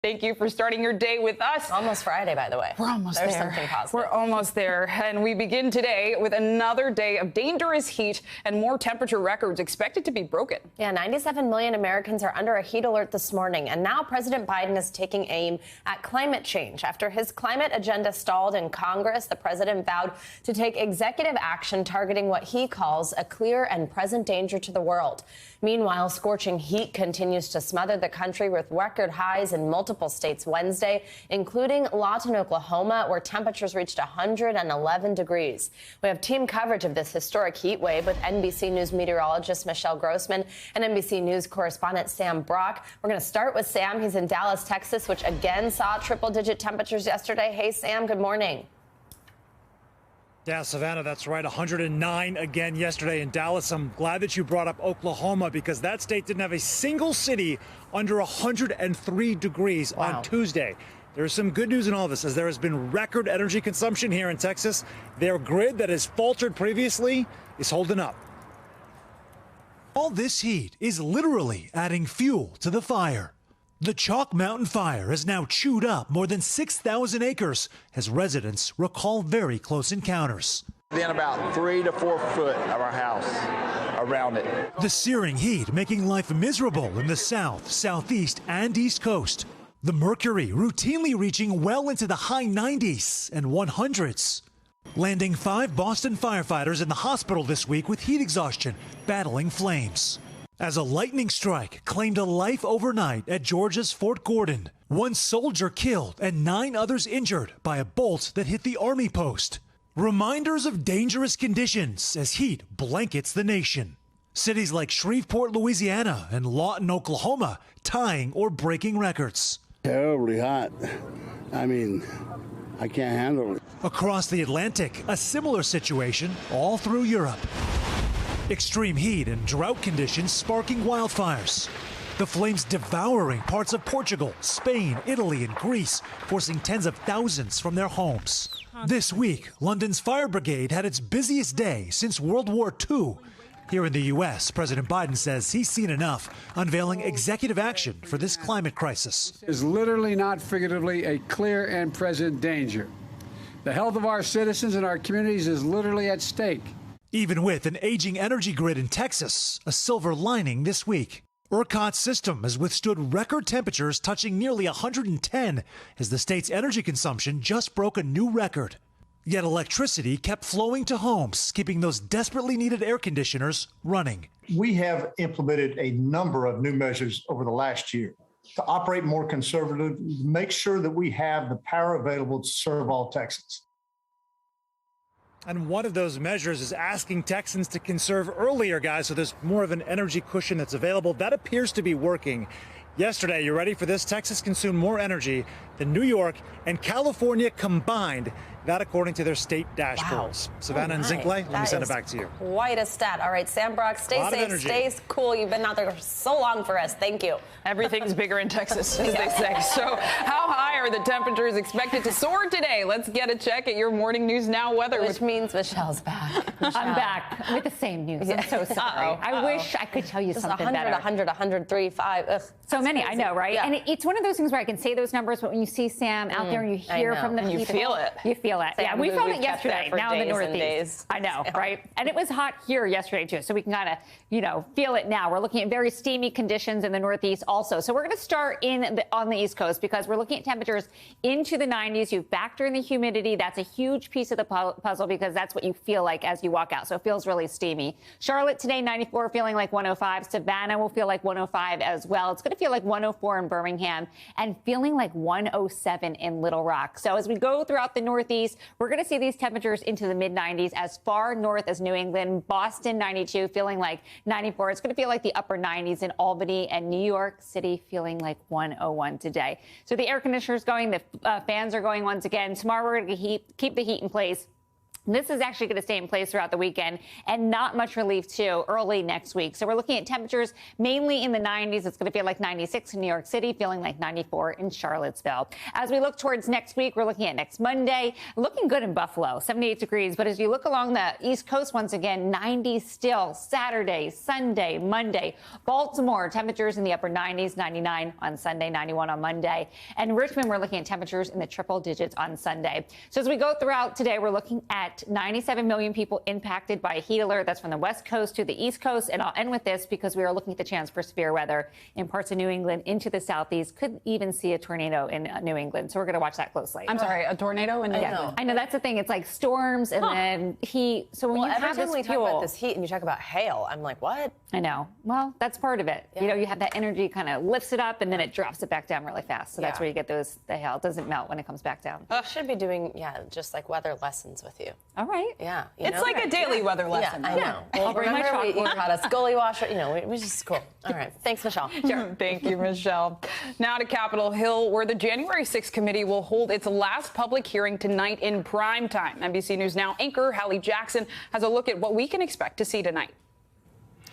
Thank you for starting your day with us. Almost Friday, by the way. We're almost There's there. Something positive. We're almost there. And we begin today with another day of dangerous heat and more temperature records expected to be broken. Yeah, 97 million Americans are under a heat alert this morning. And now President Biden is taking aim at climate change. After his climate agenda stalled in Congress, the president vowed to take executive action targeting what he calls a clear and present danger to the world. Meanwhile, scorching heat continues to smother the country with record highs in multiple states Wednesday, including Lawton, Oklahoma, where temperatures reached 111 degrees. We have team coverage of this historic heat wave with NBC News meteorologist Michelle Grossman and NBC News correspondent Sam Brock. We're going to start with Sam. He's in Dallas, Texas, which again saw triple-digit temperatures yesterday. Hey, Sam, good morning. Yeah, Savannah, that's right. 109 again yesterday in Dallas. I'm glad that you brought up Oklahoma because that state didn't have a single city under 103 degrees on Tuesday. There's some good news in all this as there has been record energy consumption here in Texas. Their grid that has faltered previously is holding up. All this heat is literally adding fuel to the fire. The Chalk Mountain fire has now chewed up more than 6,000 acres as residents recall very close encounters. Within about 3 to 4 foot of our house around it. The searing heat making life miserable in the south, southeast, and east coast. The mercury routinely reaching well into the high 90s and 100s. Landing 5 Boston firefighters in the hospital this week with heat exhaustion, battling flames. As a lightning strike claimed a life overnight at Georgia's Fort Gordon. 1 soldier killed and 9 others injured by a bolt that hit the army post. Reminders of dangerous conditions as heat blankets the nation. Cities like Shreveport, Louisiana and Lawton, Oklahoma tying or breaking records. Terribly hot. I mean, I can't handle it. Across the Atlantic, a similar situation all through Europe. Extreme heat and drought conditions sparking wildfires. The flames devouring parts of Portugal, Spain, Italy, and Greece, forcing tens of thousands from their homes. This week, London's fire brigade had its busiest day since World War II. Here in the U.S., President Biden says he's seen enough, unveiling executive action for this climate crisis. Is literally, not figuratively, a clear and present danger. The health of our citizens and our communities is literally at stake. Even with an aging energy grid in Texas, a silver lining this week. ERCOT's system has withstood record temperatures touching nearly 110 as the state's energy consumption just broke a new record. Yet electricity kept flowing to homes, keeping those desperately needed air conditioners running. We have implemented a number of new measures over the last year to operate more conservative, make sure that we have the power available to serve all Texans. And one of those measures is asking Texans to conserve earlier, guys, so there's more of an energy cushion that's available. That appears to be working. Yesterday, you ready for this? Texas consumed more energy than New York and California combined. That according to their state dashboards. Wow. Savannah and Zinkley, let me send it back to you. Quite a stat. All right, Sam Brock, stay safe, stay cool. You've been out there for so long for us. Thank you. Everything's bigger in Texas, as they say. So how high are the temperatures expected to soar today? Let's get a check at your Morning News Now weather. Which means Michelle's back. Michelle. I'm back with the same news. I'm so sorry. I wish I could tell you just something 100, better. 100, 103, 5. Ugh, so many, crazy. I know, right? Yeah. And it's one of those things where I can say those numbers, but when you see Sam out there and you hear from the people. You feel it. You feel it. Sam, yeah, we felt it yesterday, now in the Northeast. Days. I know, right? And it was hot here yesterday, too, so we can kind of, feel it now. We're looking at very steamy conditions in the Northeast also. So we're going to start on the East Coast because we're looking at temperatures into the 90s. You factor in the humidity. That's a huge piece of the puzzle because that's what you feel like as you walk out. So it feels really steamy. Charlotte today, 94, feeling like 105. Savannah will feel like 105 as well. It's going to feel like 104 in Birmingham and feeling like 107 in Little Rock. So as we go throughout the Northeast, we're going to see these temperatures into the mid-90s as far north as New England. Boston, 92, feeling like 94. It's going to feel like the upper 90s in Albany, and New York City feeling like 101 today. So the air conditioner's going, the fans are going once again. Tomorrow we're going to keep the heat in place. This is actually going to stay in place throughout the weekend, and not much relief, too, early next week. So we're looking at temperatures mainly in the 90s. It's going to feel like 96 in New York City, feeling like 94 in Charlottesville. As we look towards next week, we're looking at next Monday, looking good in Buffalo, 78 degrees. But as you look along the East Coast, once again, 90 still Saturday, Sunday, Monday. Baltimore, temperatures in the upper 90s, 99 on Sunday, 91 on Monday. And Richmond, we're looking at temperatures in the triple digits on Sunday. So as we go throughout today, we're looking at 97 million people impacted by a heat alert. That's from the West Coast to the East Coast. And I'll end with this because we are looking at the chance for severe weather in parts of New England into the Southeast. Could even see a tornado in New England. So we're going to watch that closely. I'm sorry, a tornado in New England? I know that's the thing. It's like storms and then heat. So when you have this we talk about this heat and you talk about hail, I'm like, what? I know. Well, that's part of it. Yeah. You know, you have that energy kind of lifts it up and then it drops it back down really fast. So that's where you get the hail. It doesn't melt when it comes back down. I should be doing, just like weather lessons with you. All right. Yeah. It's like a daily weather lesson. Yeah, I know. Well, I'll bring my chalkboard. You taught us gully washer. We just cool. All right. Thanks, Michelle. Sure. Thank you, Michelle. Now to Capitol Hill, where the January 6th committee will hold its last public hearing tonight in prime time. NBC News Now anchor Hallie Jackson has a look at what we can expect to see tonight.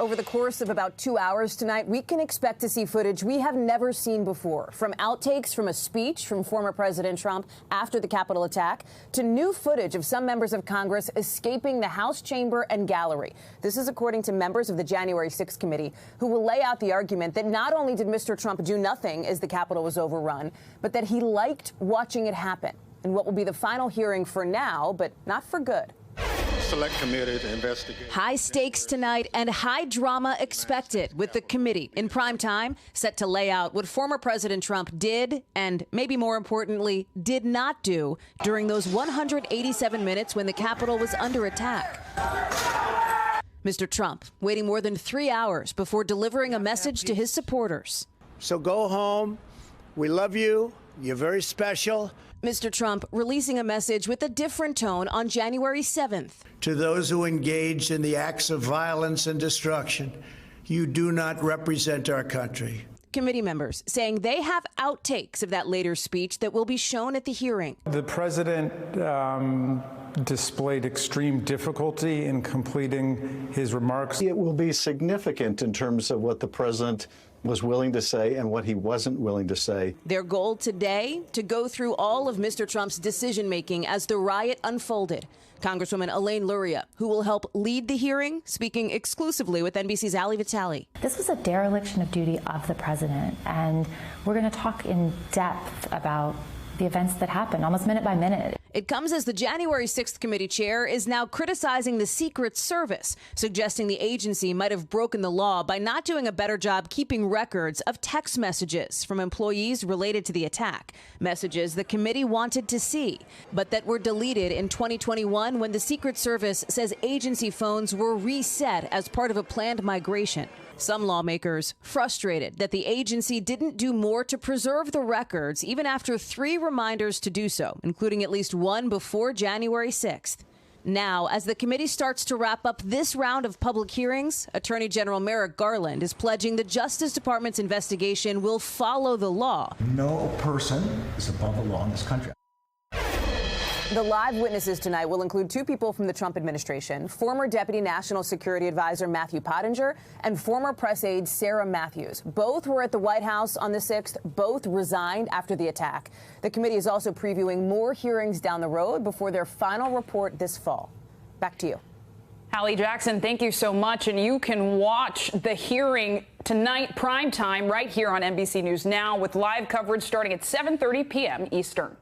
Over the course of about 2 hours tonight, we can expect to see footage we have never seen before, from outtakes from a speech from former President Trump after the Capitol attack to new footage of some members of Congress escaping the House chamber and gallery. This is according to members of the January 6th committee, who will lay out the argument that not only did Mr. Trump do nothing as the Capitol was overrun, but that he liked watching it happen in what will be the final hearing for now, but not for good. Select committee to investigate. High stakes tonight and high drama expected, with the committee in prime time set to lay out what former President Trump did and, maybe more importantly, did not do during those 187 minutes when the Capitol was under attack. Mr. Trump waiting more than 3 hours before delivering a message to his supporters. So go home. We love you. You're very special. Mr. Trump releasing a message with a different tone on January 7th. To those who engaged in the acts of violence and destruction, you do not represent our country. Committee members saying they have outtakes of that later speech that will be shown at the hearing. The president displayed extreme difficulty in completing his remarks. It will be significant in terms of what the president was willing to say and what he wasn't willing to say. Their goal today, to go through all of Mr. Trump's decision-making as the riot unfolded. Congresswoman Elaine Luria, who will help lead the hearing, speaking exclusively with NBC's Ali Vitale. This was a dereliction of duty of the president, and we're going to talk in depth about the events that happened, almost minute by minute. It comes as the January 6th committee chair is now criticizing the Secret Service, suggesting the agency might have broken the law by not doing a better job keeping records of text messages from employees related to the attack. Messages the committee wanted to see, but that were deleted in 2021 when the Secret Service says agency phones were reset as part of a planned migration. Some lawmakers frustrated that the agency didn't do more to preserve the records, even after 3 reminders to do so, including at least one before January 6th. Now, as the committee starts to wrap up this round of public hearings, Attorney General Merrick Garland is pledging the Justice Department's investigation will follow the law. No person is above the law in this country. The live witnesses tonight will include 2 people from the Trump administration, former Deputy National Security Advisor Matthew Pottinger and former press aide Sarah Matthews. Both were at the White House on the 6th. Both resigned after the attack. The committee is also previewing more hearings down the road before their final report this fall. Back to you. Hallie Jackson, thank you so much. And you can watch the hearing tonight, prime time, right here on NBC News Now, with live coverage starting at 7:30 p.m. Eastern.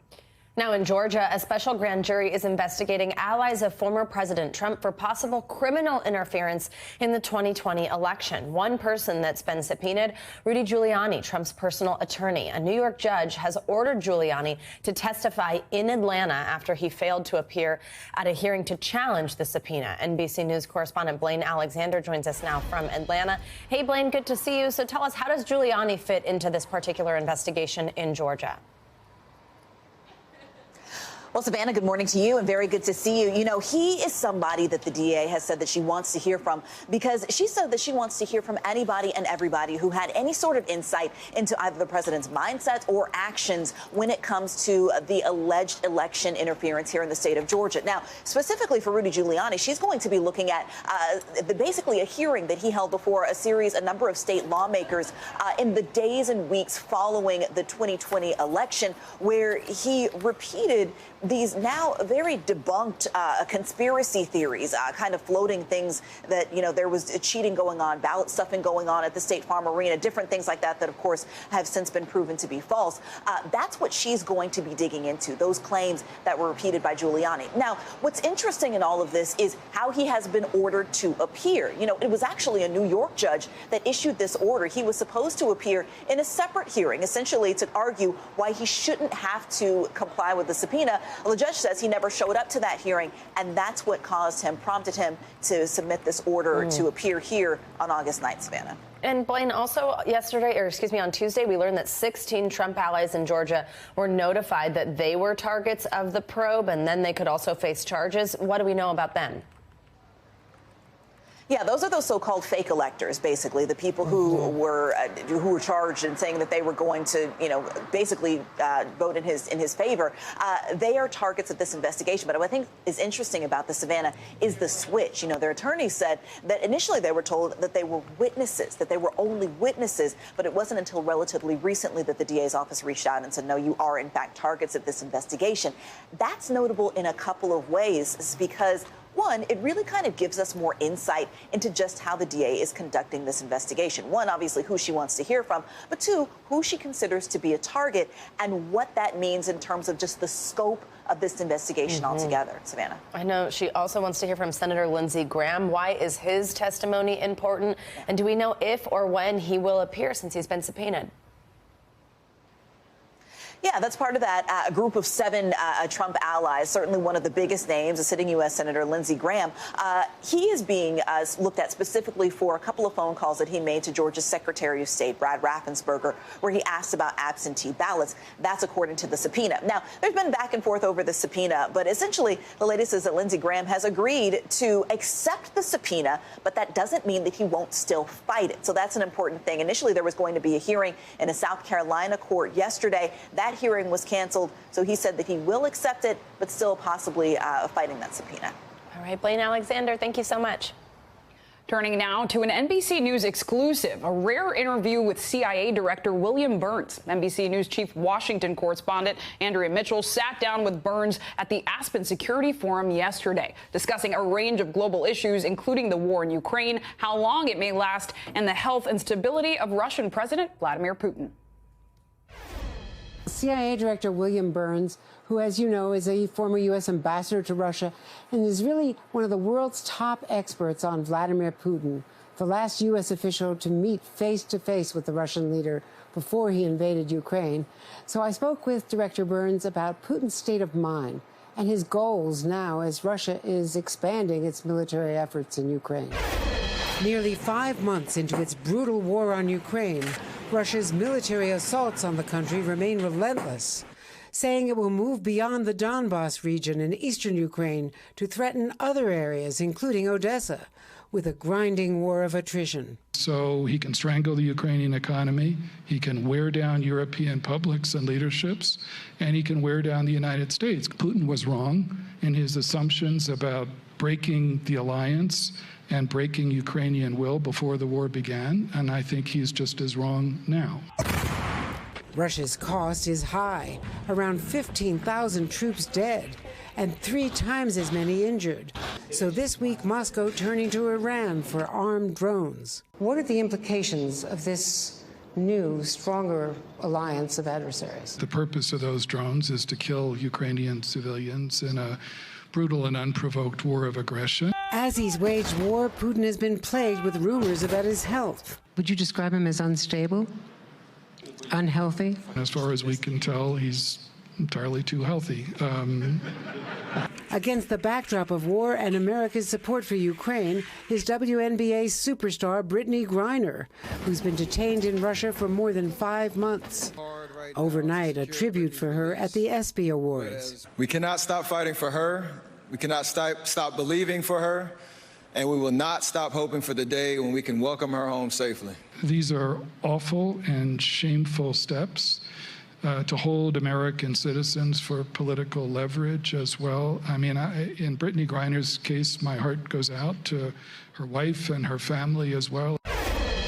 Now in Georgia, a special grand jury is investigating allies of former President Trump for possible criminal interference in the 2020 election. One person that's been subpoenaed, Rudy Giuliani, Trump's personal attorney. A New York judge has ordered Giuliani to testify in Atlanta after he failed to appear at a hearing to challenge the subpoena. NBC News correspondent Blaine Alexander joins us now from Atlanta. Hey, Blaine, good to see you. So tell us, how does Giuliani fit into this particular investigation in Georgia? Well, Savannah, good morning to you and very good to see you. You know, he is somebody that the DA has said that she wants to hear from because she said that she wants to hear from anybody and everybody who had any sort of insight into either the president's mindset or actions when it comes to the alleged election interference here in the state of Georgia. Now, specifically for Rudy Giuliani, she's going to be looking at basically a hearing that he held before a number of state lawmakers in the days and weeks following the 2020 election, where he repeated these now very debunked conspiracy theories, kind of floating things that, you know, there was cheating going on, ballot stuffing going on at the State Farm Arena, different things like that, of course, have since been proven to be false. That's what she's going to be digging into, those claims that were repeated by Giuliani. Now, what's interesting in all of this is how he has been ordered to appear. You know, it was actually a New York judge that issued this order. He was supposed to appear in a separate hearing, essentially to argue why he shouldn't have to comply with the subpoena. Well, the judge says he never showed up to that hearing, and that's what prompted him to submit this order to appear here on August 9th, Savannah. And Blaine, also on Tuesday, we learned that 16 Trump allies in Georgia were notified that they were targets of the probe, and then they could also face charges. What do we know about them? Yeah, those are those so-called fake electors, basically, the people who were charged and saying that they were going to, you know, basically vote in his favor. They are targets of this investigation. But what I think is interesting about the Savannah is the switch. You know, their attorneys said that initially they were told that they were witnesses, that they were only witnesses. But it wasn't until relatively recently that the DA's office reached out and said, no, you are, in fact, targets of this investigation. That's notable in a couple of ways because, one, it really kind of gives us more insight into just how the DA is conducting this investigation. One, obviously, who she wants to hear from, but two, who she considers to be a target and what that means in terms of just the scope of this investigation altogether. Savannah. I know she also wants to hear from Senator Lindsey Graham. Why is his testimony important? And do we know if or when he will appear since he's been subpoenaed? Yeah, that's part of that group of 7 Trump allies. Certainly one of the biggest names, a sitting U.S. Senator Lindsey Graham. He is being looked at specifically for a couple of phone calls that he made to Georgia's Secretary of State, Brad Raffensperger, where he asked about absentee ballots. That's according to the subpoena. Now, there's been back and forth over the subpoena, but essentially the latest is that Lindsey Graham has agreed to accept the subpoena, but that doesn't mean that he won't still fight it. So that's an important thing. Initially, there was going to be a hearing in a South Carolina court yesterday. That hearing was canceled, so he said that he will accept it, but still possibly fighting that subpoena. All right, Blaine Alexander, thank you so much. Turning now to an NBC News exclusive, a rare interview with CIA Director William Burns. NBC News Chief Washington correspondent Andrea Mitchell sat down with Burns at the Aspen Security Forum yesterday, discussing a range of global issues, including the war in Ukraine, how long it may last, and the health and stability of Russian President Vladimir Putin. CIA Director William Burns, who, as you know, is a former U.S. ambassador to Russia and is really one of the world's top experts on Vladimir Putin, the last U.S. official to meet face-to-face with the Russian leader before he invaded Ukraine. So I spoke with Director Burns about Putin's state of mind and his goals now as Russia is expanding its military efforts in Ukraine. Nearly 5 months into its brutal war on Ukraine, Russia's military assaults on the country remain relentless, saying it will move beyond the Donbas region in eastern Ukraine to threaten other areas, including Odessa, with a grinding war of attrition. So he can strangle the Ukrainian economy, he can wear down European publics and leaderships, and he can wear down the United States. Putin was wrong in his assumptions about breaking the alliance and breaking Ukrainian will before the war began, and I think he's just as wrong now. Russia's cost is high, around 15,000 troops dead and 3 times as many injured. So this week, Moscow turning to Iran for armed drones. What are the implications of this new, stronger alliance of adversaries? The purpose of those drones is to kill Ukrainian civilians in a brutal and unprovoked war of aggression. As he's waged war, Putin has been plagued with rumors about his health. Would you describe him as unstable? Unhealthy? As far as we can tell, he's entirely too healthy. Against the backdrop of war and America's support for Ukraine is WNBA superstar Brittany Griner, who's been detained in Russia for more than 5 months. Overnight, a tribute for her at the ESPY Awards. We cannot stop fighting for her. We cannot stop believing for her. And we will not stop hoping for the day when we can welcome her home safely. These are awful and shameful steps to hold American citizens for political leverage as well. I mean, in Brittany Griner's case, my heart goes out to her wife and her family as well.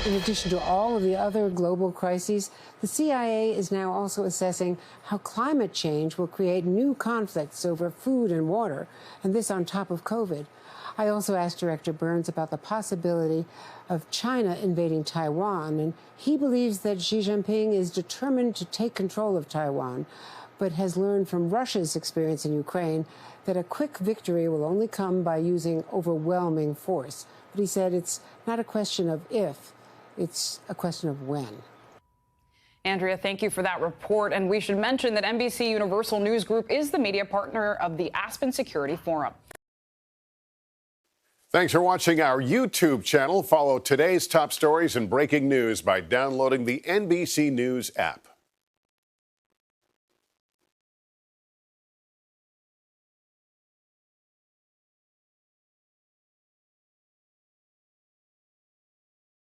In addition to all of the other global crises, the CIA is now also assessing how climate change will create new conflicts over food and water, and this on top of COVID. I also asked Director Burns about the possibility of China invading Taiwan, and he believes that Xi Jinping is determined to take control of Taiwan, but has learned from Russia's experience in Ukraine that a quick victory will only come by using overwhelming force. But he said it's not a question of if, it's a question of when. Andrea, thank you for that report. And we should mention that NBC Universal News Group is the media partner of the Aspen Security Forum. Thanks for watching our YouTube channel. Follow today's top stories and breaking news by downloading the NBC News app.